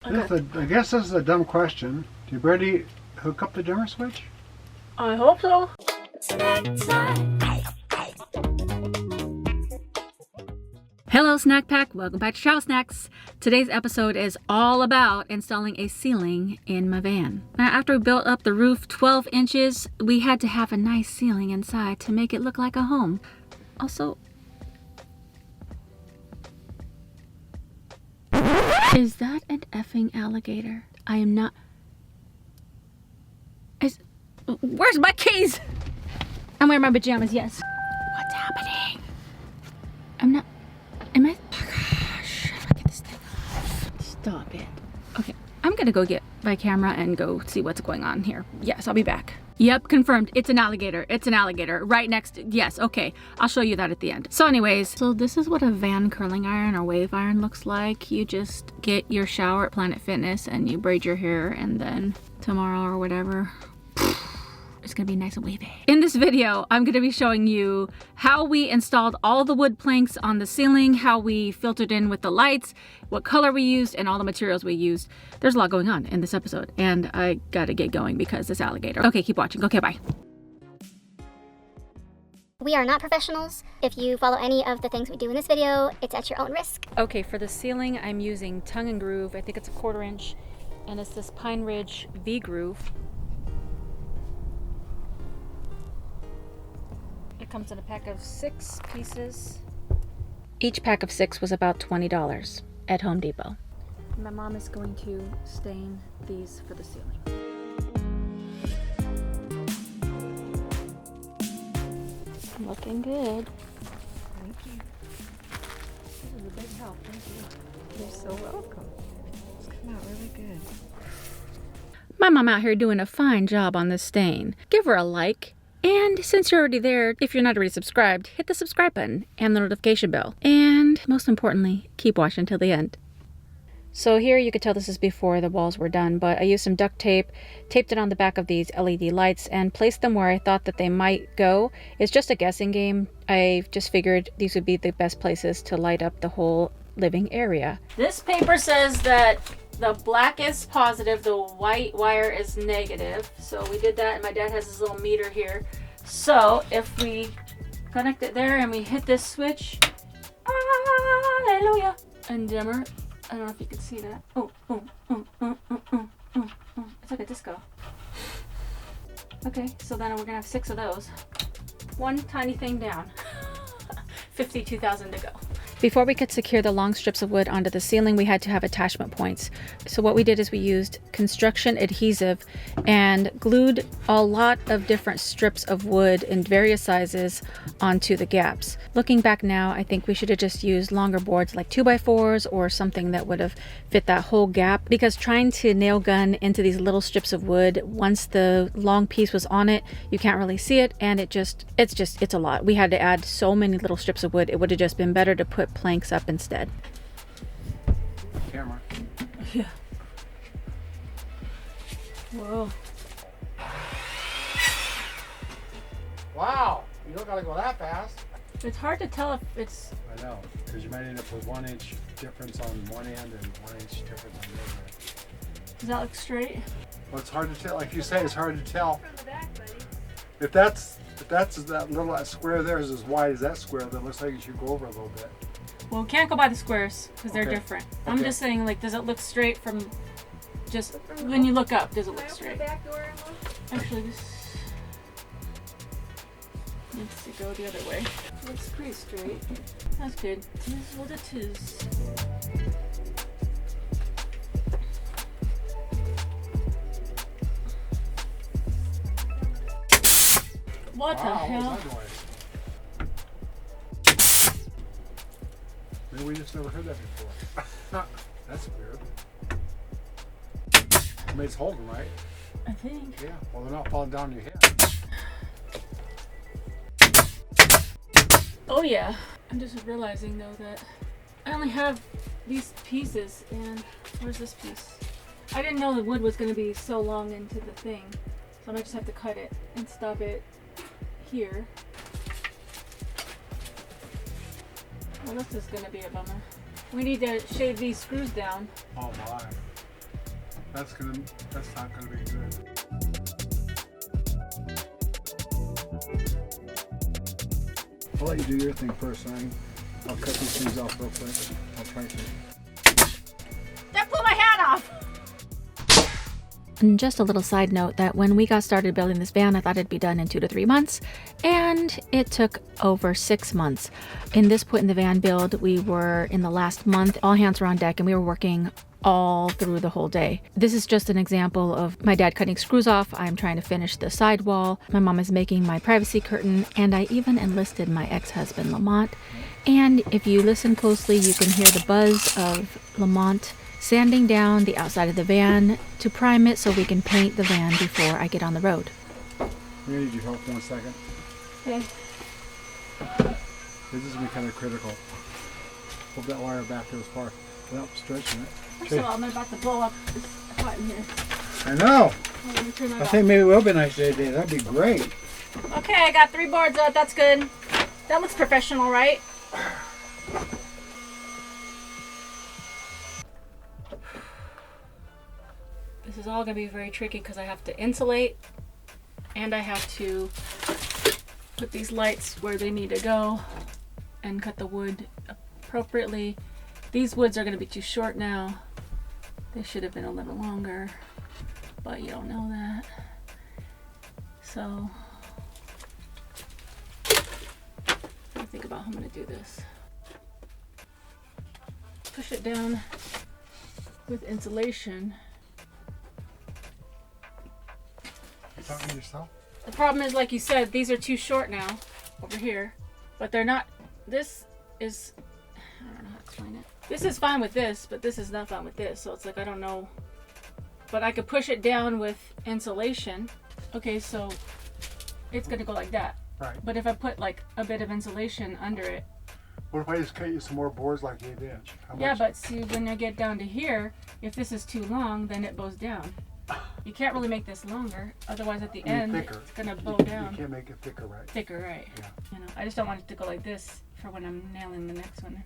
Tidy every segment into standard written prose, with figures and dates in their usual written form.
Okay. I guess this is a dumb question. Do you already hook up the dimmer switch? I hope so. Hello Snack Pack, welcome back to Chow Snacks. Today's episode is all about installing a ceiling in my van. Now after we built up the roof 12 inches, we had to have a nice ceiling inside to make it look like a home. Also, is that an effing alligator? I am not... Where's my keys? I'm wearing my pajamas, yes. What's happening? I'm not... Am I... Oh gosh, how do I get this thing off? Stop it. Okay, I'm gonna go get my camera and go see what's going on here. Yes, I'll be back. Yep, confirmed. It's an alligator. It's an alligator. Right next to... Yes, okay. I'll show you that at the end. So anyways, so this is what a van curling iron or wave iron looks like. You just get your shower at Planet Fitness and you braid your hair, and then tomorrow or whatever, it's gonna be nice and wavy. In this video, I'm gonna be showing you how we installed all the wood planks on the ceiling, how we filtered in with the lights, what color we used, and all the materials we used. There's a lot going on in this episode, and I gotta get going because this alligator. Okay, keep watching. Okay, bye. We are not professionals. If you follow any of the things we do in this video, it's at your own risk. Okay, for the ceiling, I'm using tongue and groove. I think it's a 1/4 inch, and it's this Pine Ridge V groove. It comes in a pack of 6 pieces. Each pack of 6 was about $20 at Home Depot. My mom is going to stain these for the ceiling. Looking good. Thank you. This is a big help. Thank you. You're so welcome. It's come out really good. My mom out here doing a fine job on this stain. Give her a like. And since you're already there, if you're not already subscribed, hit the subscribe button and the notification bell. And most importantly, keep watching till the end. So here you could tell this is before the walls were done, but I used some duct tape, taped it on the back of these LED lights, and placed them where I thought that they might go. It's just a guessing game. I just figured these would be the best places to light up the whole living area. This paper says that the black is positive, the white wire is negative. So we did that, and my dad has this little meter here. So if we connect it there and we hit this switch, hallelujah, and dimmer. I don't know if you can see that. It's like a disco. Okay, so then we're gonna have 6 of those. One tiny thing down. 52,000 to go. Before we could secure the long strips of wood onto the ceiling, we had to have attachment points. So what we did is we used construction adhesive and glued a lot of different strips of wood in various sizes onto the gaps. Looking back now, I think we should have just used longer boards like 2x4s or something that would have fit that whole gap, because trying to nail gun into these little strips of wood, once the long piece was on it, you can't really see it, and it's a lot. We had to add so many little strips of wood. It would have just been better to put planks up instead. Camera. Yeah. Whoa. Wow, you don't gotta go that fast. It's hard to tell if it's... I know, because you might end up with 1 inch difference on one end and 1 inch difference on the other end. Does that look straight? Well, it's hard to tell. Like you say, it's hard to tell. If that's that little square there is as wide as that square, then it looks like you should go over a little bit. Well, we can't go by the squares because they're Okay. different. I'm Okay. just saying, like, does it look straight from just when you look up? Does it look straight? Actually, this needs to go the other way. Looks pretty straight. That's good. Tis what it is. What the Wow, hell? what was that noise? Maybe we just never heard that before. That's weird. I mean, it's holding, right? I think. Yeah. Well, they're not falling down your head. Oh yeah. I'm just realizing though that I only have these pieces, and where's this piece? I didn't know the wood was going to be so long into the thing, so I might just have to cut it and stop it here. Well, this is going to be a bummer. We need to shave these screws down. Oh my. That's not gonna be good. I'll let you do your thing first, honey. I'll cut these things off real quick. I'll try to. That blew my hat off! And just a little side note that when we got started building this van, I thought it'd be done in 2 to 3 months, and it took over 6 months. In this point in the van build, we were in the last month, all hands were on deck, and we were working all through the whole day. This is just an example of my dad cutting screws off. I'm trying to finish the sidewall. My mom is making my privacy curtain, and I even enlisted my ex-husband Lamont. And if you listen closely, you can hear the buzz of Lamont sanding down the outside of the van to prime it so we can paint the van before I get on the road. I'm gonna need your help for 1 second. Okay. This is gonna be kind of critical. Hold that wire back to as far without stretching it. First of all, I'm about to blow up. It's hot in here. I know. Oh, let me turn that I off. think maybe it will be nice today. That'd be great. Okay, I got 3 boards up. That's good. That looks professional, right? This is all going to be very tricky because I have to insulate and I have to put these lights where they need to go and cut the wood appropriately. These woods are going to be too short now. They should have been a little longer, but you don't know that. So I think about how I'm going to do this. Push it down with insulation. You talking to yourself? The problem is, like you said, these are too short now over here, but they're not. This is, I don't know how to explain it. This is fine with this, but this is not fine with this. So it's like, I don't know, but I could push it down with insulation. Okay, so it's gonna go like that. Right. But if I put like a bit of insulation under it. What if I just cut you some more boards like 8 inch? Yeah, but see, when I get down to here, if this is too long, then it bows down. You can't really make this longer, otherwise at the end thicker. it's gonna bow You down. can't make it thicker, right? Thicker, right? Yeah. You know, I just don't want it to go like this for when I'm nailing the next one.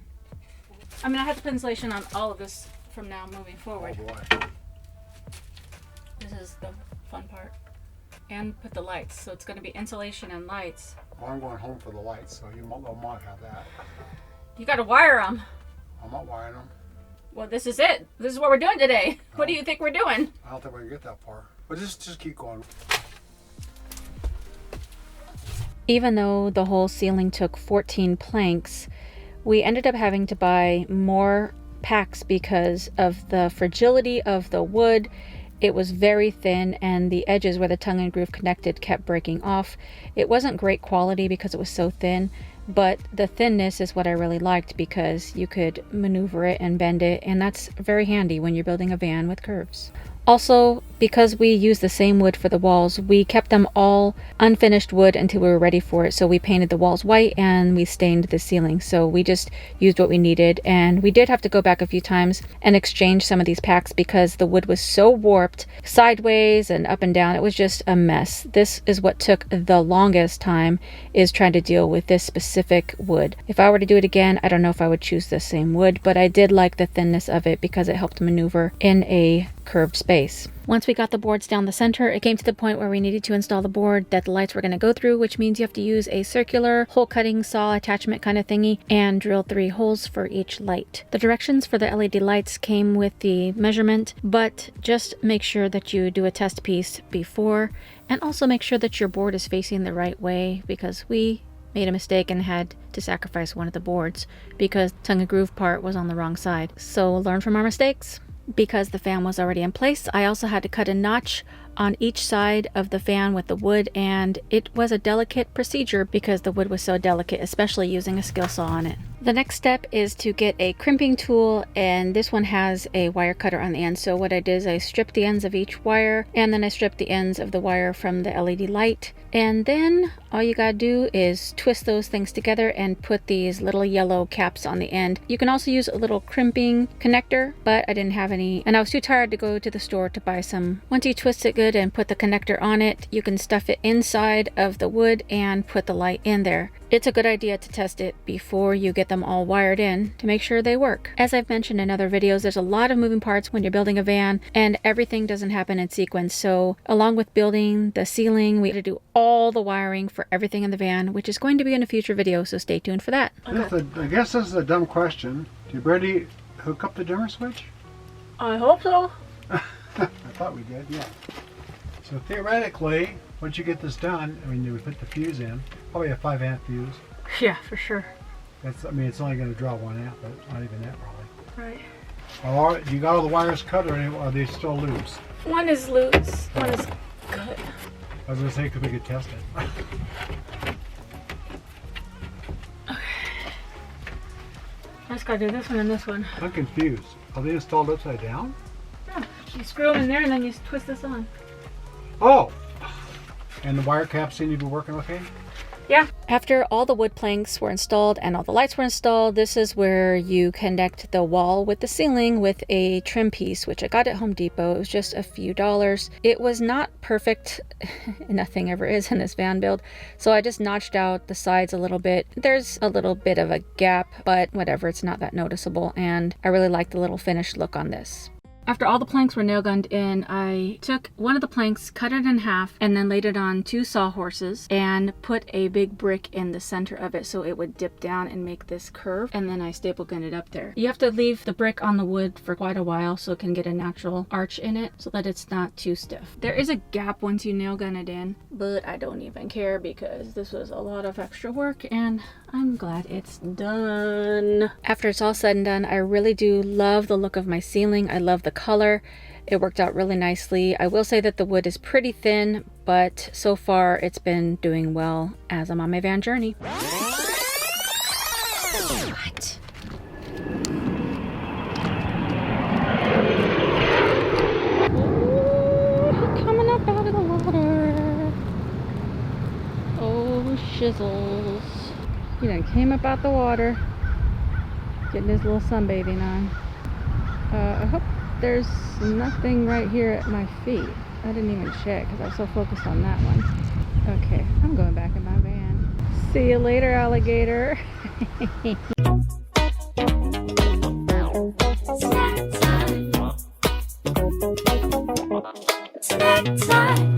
I mean, I have to put insulation on all of this from now moving forward. Oh boy. This is the fun part. And put the lights, so it's gonna be insulation and lights. Well, I'm going home for the lights, so you won't have that. You gotta wire them. I'm not wiring them. Well, this is it. This is what we're doing today. What do you think we're doing? I don't think we can get that far. But just keep going. Even though the whole ceiling took 14 planks, we ended up having to buy more packs because of the fragility of the wood. It was very thin and the edges where the tongue and groove connected kept breaking off. It wasn't great quality because it was so thin, but the thinness is what I really liked because you could maneuver it and bend it, and that's very handy when you're building a van with curves. Also, because we used the same wood for the walls, we kept them all unfinished wood until we were ready for it. So we painted the walls white and we stained the ceiling. So we just used what we needed. And we did have to go back a few times and exchange some of these packs because the wood was so warped sideways and up and down. It was just a mess. This is what took the longest time, is trying to deal with this specific wood. If I were to do it again, I don't know if I would choose the same wood, but I did like the thinness of it because it helped maneuver in a curved space. Once we got the boards down the center, it came to the point where we needed to install the board that the lights were going to go through, which means you have to use a circular hole cutting saw attachment kind of thingy and drill 3 holes for each light. The directions for the LED lights came with the measurement, but just make sure that you do a test piece before, and also make sure that your board is facing the right way, because we made a mistake and had to sacrifice one of the boards because the tongue and groove part was on the wrong side. So learn from our mistakes. Because the fan was already in place, I also had to cut a notch on each side of the fan with the wood, and it was a delicate procedure because the wood was so delicate, especially using a skill saw on it. The next step is to get a crimping tool, and this one has a wire cutter on the end. So what I did is I stripped the ends of each wire, and then I stripped the ends of the wire from the LED light, and then all you gotta do is twist those things together and put these little yellow caps on the end. You can also use a little crimping connector, but I didn't have any, and I was too tired to go to the store to buy some. Once you twist it good good and put the connector on it, you can stuff it inside of the wood and put the light in there. It's a good idea to test it before you get them all wired in to make sure they work. As I've mentioned in other videos, there's a lot of moving parts when you're building a van, and everything doesn't happen in sequence. So along with building the ceiling, we had to do all the wiring for everything in the van, which is going to be in a future video, so stay tuned for that. I guess this is a dumb question. Do you ready hook up the dimmer switch? I hope so. I thought we did, yeah. So theoretically, once you get this done, I mean, you would put the fuse in, probably a 5-amp fuse. Yeah, for sure. That's, I mean, it's only going to draw 1 amp, but not even that probably. Right. Or you got all the wires cut, or are they still loose? One is loose, one is cut. I was going to say, because we could test it. I just gotta do this one and this one. I'm confused. Are they installed upside down? Yeah, you screw them in there and then you twist this on. Oh! And the wire caps seem to be working okay? Yeah. After all the wood planks were installed and all the lights were installed, this is where you connect the wall with the ceiling with a trim piece, which I got at Home Depot. It was just a few dollars. It was not perfect. Nothing ever is in this van build. So I just notched out the sides a little bit. There's a little bit of a gap, but whatever, it's not that noticeable. And I really like the little finished look on this. After all the planks were nail gunned in, I took one of the planks, cut it in half, and then laid it on 2 sawhorses and put a big brick in the center of it so it would dip down and make this curve, and then I staple gunned it up there. You have to leave the brick on the wood for quite a while so it can get a natural arch in it so that it's not too stiff. There is a gap once you nail gun it in, but I don't even care because this was a lot of extra work and I'm glad it's done. After it's all said and done, I really do love the look of my ceiling. I love the color. It worked out really nicely. I will say that the wood is pretty thin, but so far it's been doing well as I'm on my van journey. What? Ooh, coming up out of the water. Oh, shizzles. He done came up out the water, getting his little sunbathing on. I hope there's nothing right here at my feet. I didn't even check because I was so focused on that one. Okay, I'm going back in my van. See you later, alligator. Snack time.